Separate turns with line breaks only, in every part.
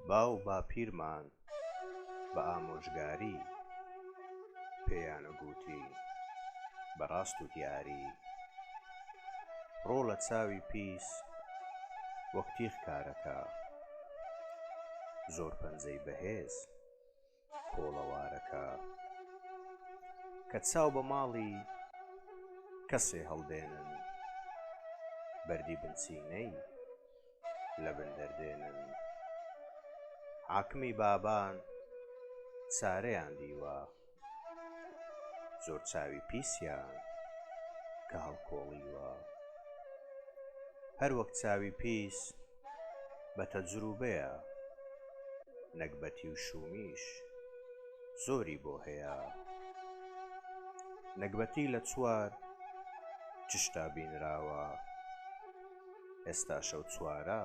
باو باپیرمان بە ئامۆژگاری پێیانەگوتی بەڕاست و دیاری ڕۆ لە چاوی پیس وەک تیغ کارەکە زۆر پەنجەی بەهێز کۆڵەوارەکە کە چاو بە ماڵی کەسێ هەڵدێنن بەردی بنچینەی لە بن دەردێنن حاکمی بابان چارەیان دیوە زۆر چاوی پیسیان کە هەڵکۆڵیوە هەر وەک چاوی پیس بە تەجروبەیە نەکبەتی و شومیش زۆری بۆ هەیە نەکبەتی لە چوار چشتا بینراوە ئێستا شەو چوارە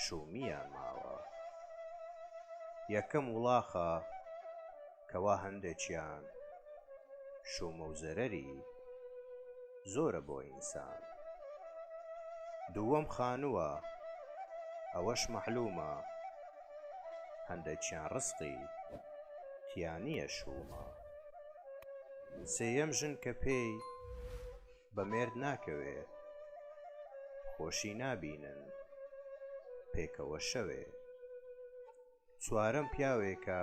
شومیان ماوە یەکەم وڵاخە کەوا هەندێکیان شومە و زەرەری زۆرە بۆ ئینسان دووەم خانووە ئەوەش مەحلومە هەندێکیان ڕزقی تیا نییە شومە سێیەم ژن کە پێی بە مێرد ناکەوێ خۆشی نابینن پێکەوە شەوێ چوارەم پیاوێکە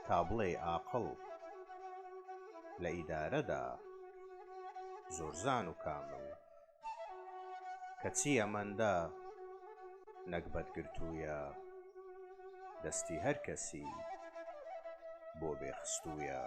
تا بڵێ عاقڵ لە ئیدارەدا زۆر زان و کامل کەچی ئەمەندە نەکبەت گرتوویە دەستی هەر کەسی بۆ بێخستوویە